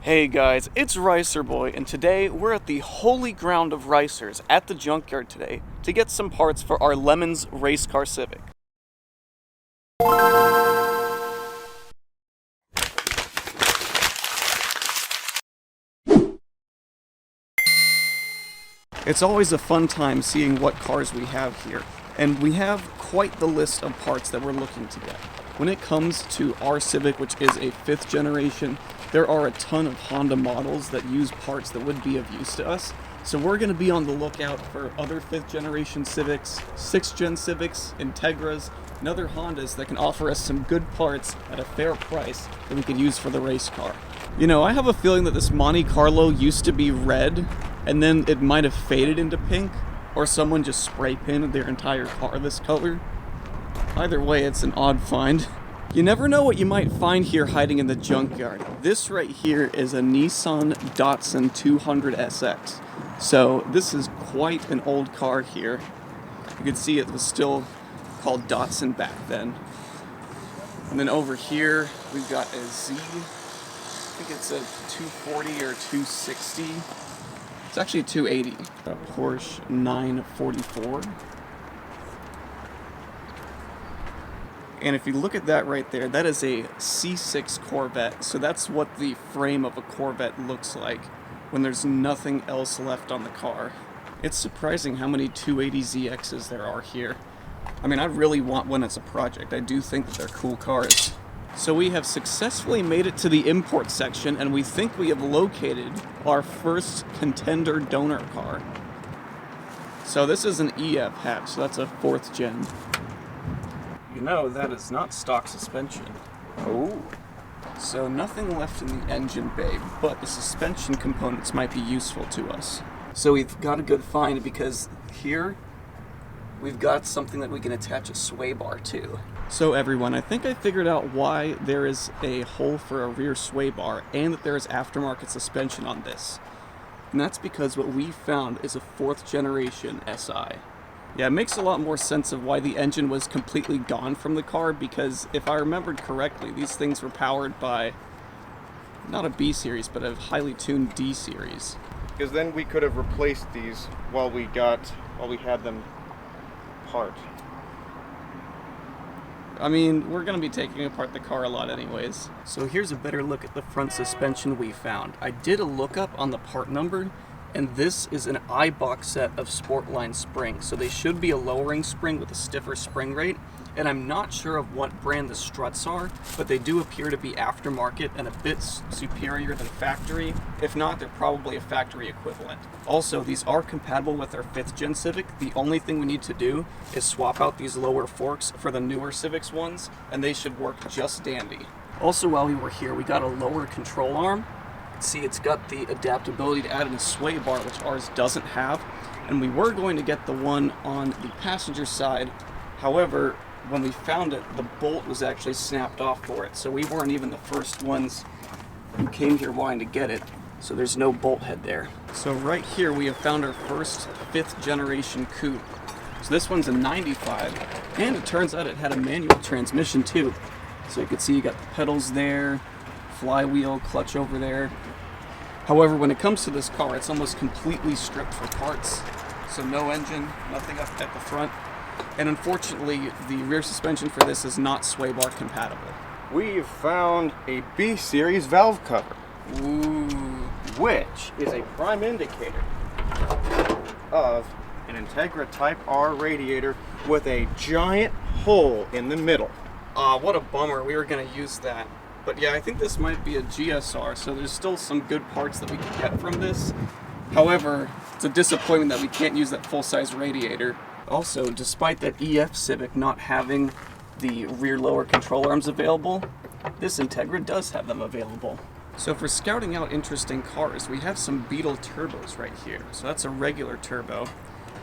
Hey guys, it's Ricer Boy, and today we're at the holy ground of ricers at the Junkyard today to get some parts for our Lemons race car Civic. It's always a fun time seeing what cars we have here, and we have quite the list of parts that we're looking to get. When it comes to our Civic, which is a 5th generation, there are a ton of Honda models that use parts that would be of use to us. So we're going to be on the lookout for other 5th generation Civics, 6th gen Civics, Integras, and other Hondas that can offer us some good parts at a fair price that we could use for the race car. You know, I have a feeling that this Monte Carlo used to be red, and then it might have faded into pink, or someone just spray painted their entire car this color. Either way, it's an odd find. You never know what you might find here hiding in the Junkyard. This right here is a Nissan Datsun 200SX. So this is quite an old car here. You can see it was still called Datsun back then. And then over here, we've got a Z. I think it's a 240 or 260. It's actually a 280. A Porsche 944. And if you look at that right there, that is a C6 Corvette. So that's what the frame of a Corvette looks like when there's nothing else left on the car. It's surprising how many 280ZXs there are here. I mean, I really want one as a project. I do think that they're cool cars. So we have successfully made it to the import section, and we think we have located our first contender donor car. So this is an EF hatch, so that's a 4th gen. You know, that is not stock suspension. Oh. So nothing left in the engine bay, but the suspension components might be useful to us. So we've got a good find because here we've got something that we can attach a sway bar to. So everyone, I think I figured out why there is a hole for a rear sway bar and that there is aftermarket suspension on this. And that's because what we found is a 4th generation SI. Yeah, it makes a lot more sense of why the engine was completely gone from the car, because if I remembered correctly, these things were powered by not a B series, but a highly tuned D series. Because then we could have replaced these while we had them apart. I mean, we're going to be taking apart the car a lot anyways. So here's a better look at the front suspension we found. I did a lookup on the part number, and this is an I-box set of Sportline springs. So they should be a lowering spring with a stiffer spring rate. And I'm not sure of what brand the struts are, but they do appear to be aftermarket and a bit superior than factory. If not, they're probably a factory equivalent. Also, these are compatible with our 5th gen Civic. The only thing we need to do is swap out these lower forks for the newer Civics ones, and they should work just dandy. Also, while we were here, we got a lower control arm. See, it's got the adaptability to add in a sway bar, which ours doesn't have. And we were going to get the one on the passenger side. However, when we found it, the bolt was actually snapped off for it. So we weren't even the first ones who came here wanting to get it. So there's no bolt head there. So right here, we have found our first 5th generation Coupe. So this one's a 95, and it turns out it had a manual transmission too. So you can see you got the pedals there, flywheel, clutch over there. However, when it comes to this car, it's almost completely stripped for parts. So no engine, nothing up at the front. And unfortunately, the rear suspension for this is not sway bar compatible. We've found a B series valve cover. Ooh. Which is a prime indicator of an Integra Type R radiator with a giant hole in the middle. What a bummer. We were going to use that. But yeah, I think this might be a GSR, so there's still some good parts that we can get from this. However, it's a disappointment that we can't use that full-size radiator. Also, despite that EF Civic not having the rear lower control arms available, this Integra does have them available. So for scouting out interesting cars, we have some Beetle Turbos right here. So that's a regular turbo,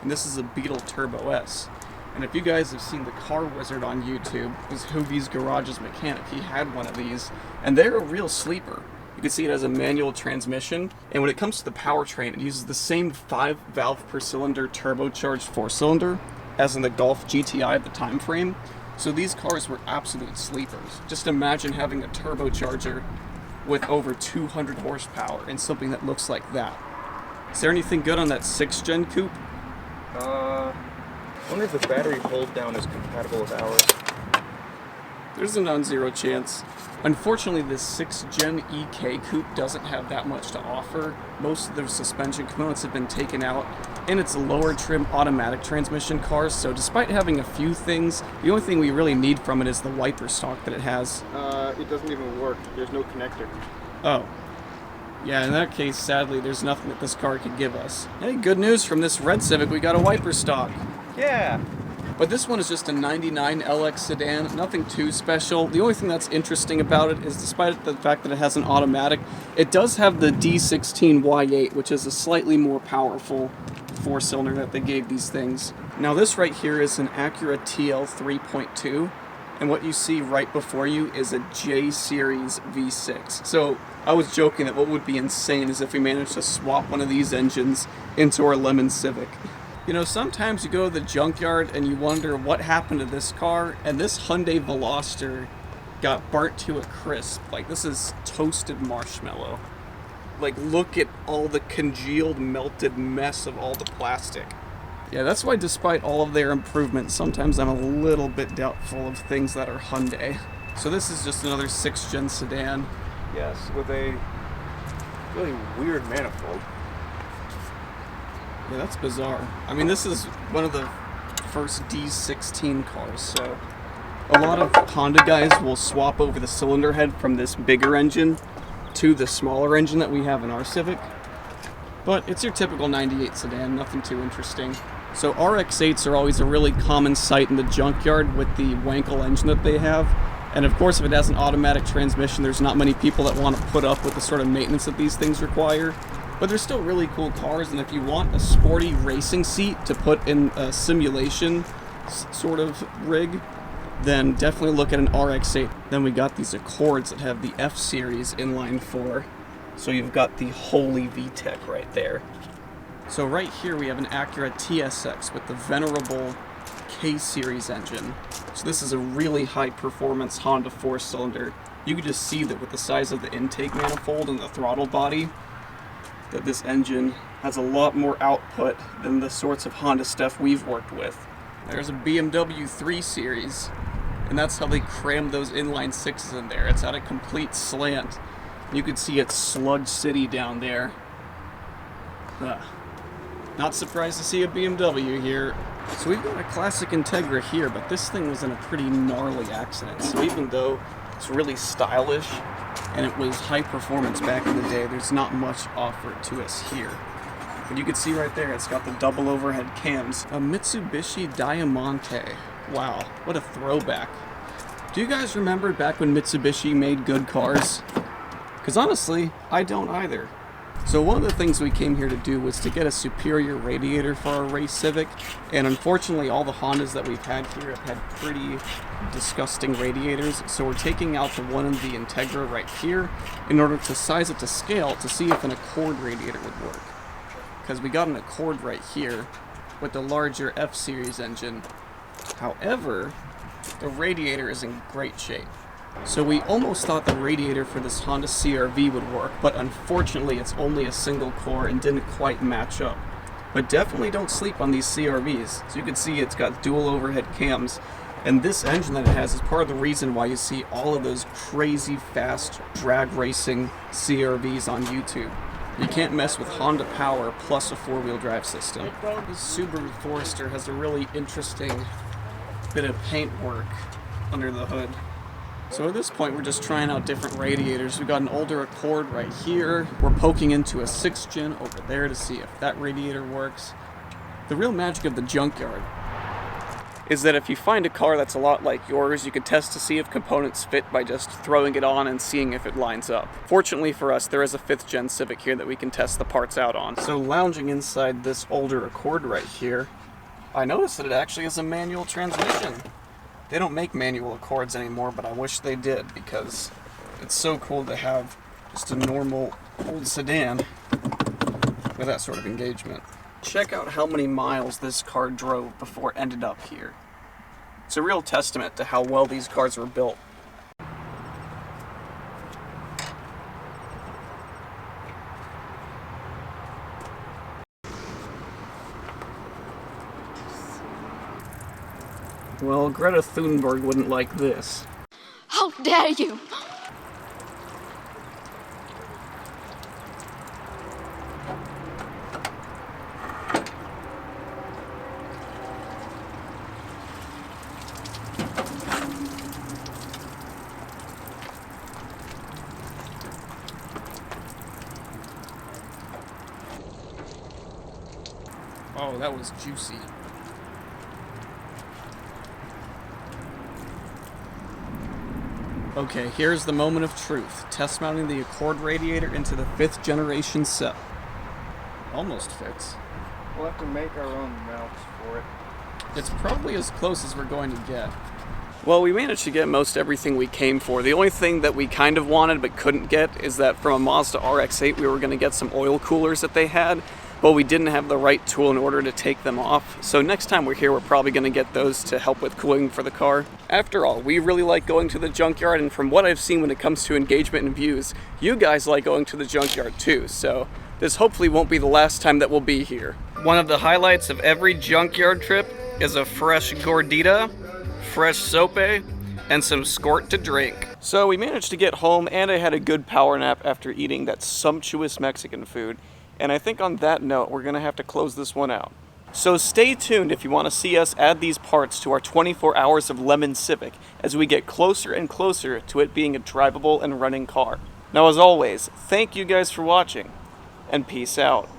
and this is a Beetle Turbo S. And if you guys have seen the Car Wizard on YouTube, it was Hoovie's Garage's mechanic. He had one of these, and they're a real sleeper. You can see it has a manual transmission, and when it comes to the powertrain, it uses the same 5 valve per cylinder turbocharged 4-cylinder as in the Golf GTI at the time frame. So these cars were absolute sleepers. Just imagine having a turbocharger with over 200 horsepower in something that looks like that. Is there anything good on that 6th gen coupe? I wonder if the battery hold down is compatible with ours. There's a non-zero chance. Unfortunately, this 6th gen EK coupe doesn't have that much to offer. Most of the suspension components have been taken out, and it's a lower trim automatic transmission car, so despite having a few things, the only thing we really need from it is the wiper stalk that it has. It doesn't even work. There's no connector. Oh. Yeah, in that case, sadly, there's nothing that this car could give us. Hey, good news from this red Civic, we got a wiper stalk. Yeah. But this one is just a 99 LX sedan, nothing too special. The only thing that's interesting about it is despite the fact that it has an automatic, it does have the D16 Y8, which is a slightly more powerful 4-cylinder that they gave these things. Now this right here is an Acura TL 3.2, and what you see right before you is a J Series V6. So I was joking that what would be insane is if we managed to swap one of these engines into our lemon Civic. You know, sometimes you go to the junkyard and you wonder what happened to this car, and this Hyundai Veloster got burnt to a crisp. Like, this is toasted marshmallow. Like, look at all the congealed, melted mess of all the plastic. Yeah, that's why despite all of their improvements, sometimes I'm a little bit doubtful of things that are Hyundai. So this is just another 6th gen sedan. Yes, with a really weird manifold. Yeah, that's bizarre. I mean, this is one of the first D16 cars, so a lot of Honda guys will swap over the cylinder head from this bigger engine to the smaller engine that we have in our Civic. But it's your typical 98 sedan, nothing too interesting. So RX-8s are always a really common sight in the junkyard with the Wankel engine that they have. And of course, if it has an automatic transmission, there's not many people that want to put up with the sort of maintenance that these things require. But they're still really cool cars, and if you want a sporty racing seat to put in a simulation sort of rig, then definitely look at an RX-8. Then we got these Accords that have the F-Series inline 4. So you've got the holy VTEC right there. So right here we have an Acura TSX with the venerable K-Series engine. So this is a really high-performance Honda 4-cylinder. You can just see that with the size of the intake manifold and the throttle body, that this engine has a lot more output than the sorts of Honda stuff we've worked with. There's a BMW 3 Series, and that's how they crammed those inline 6s in there. It's at a complete slant. You can see it's Sludge City down there. Not surprised to see a BMW here. So we've got a classic Integra here, but this thing was in a pretty gnarly accident. So even though it's really stylish and it was high performance back in the day, there's not much offered to us here. But you can see right there, it's got the double overhead cams. A Mitsubishi Diamante. Wow, what a throwback. Do you guys remember back when Mitsubishi made good cars? Because honestly, I don't either. So one of the things we came here to do was to get a superior radiator for our race Civic, and unfortunately all the Hondas that we've had here have had pretty disgusting radiators, so we're taking out the one in the Integra right here in order to size it to scale to see if an Accord radiator would work. Because we got an Accord right here with the larger F-Series engine. However, the radiator is in great shape. So we almost thought the radiator for this Honda CR-V would work, but unfortunately it's only a single core and didn't quite match up. But definitely don't sleep on these CR-Vs. So you can see it's got dual overhead cams, and this engine that it has is part of the reason why you see all of those crazy fast drag racing CR-Vs on YouTube. You can't mess with Honda power plus a 4-wheel drive system. This Subaru Forester has a really interesting bit of paint work under the hood. So at this point, we're just trying out different radiators. We've got an older Accord right here. We're poking into a 6th gen over there to see if that radiator works. The real magic of the junkyard is that if you find a car that's a lot like yours, you can test to see if components fit by just throwing it on and seeing if it lines up. Fortunately for us, there is a 5th gen Civic here that we can test the parts out on. So lounging inside this older Accord right here, I noticed that it actually has a manual transmission. They don't make manual Accords anymore, but I wish they did because it's so cool to have just a normal old sedan with that sort of engagement. Check out how many miles this car drove before it ended up here. It's a real testament to how well these cars were built. Well, Greta Thunberg wouldn't like this. How dare you! Oh, that was juicy. Okay, here's the moment of truth. Test mounting the Accord radiator into the 5th generation set. Almost fits. We'll have to make our own mounts for it. It's probably as close as we're going to get. Well, we managed to get most everything we came for. The only thing that we kind of wanted but couldn't get is that from a Mazda RX-8 we were going to get some oil coolers that they had, but we didn't have the right tool in order to take them off. So next time we're here, we're probably going to get those to help with cooling for the car. After all, we really like going to the junkyard, and from what I've seen when it comes to engagement and views, you guys like going to the junkyard too, so this hopefully won't be the last time that we'll be here. One of the highlights of every junkyard trip is a fresh gordita, fresh sope, and some skort to drink. So we managed to get home, and I had a good power nap after eating that sumptuous Mexican food. And I think on that note, we're gonna have to close this one out. So stay tuned if you wanna see us add these parts to our 24 hours of Lemon Civic as we get closer and closer to it being a drivable and running car. Now as always, thank you guys for watching, and peace out.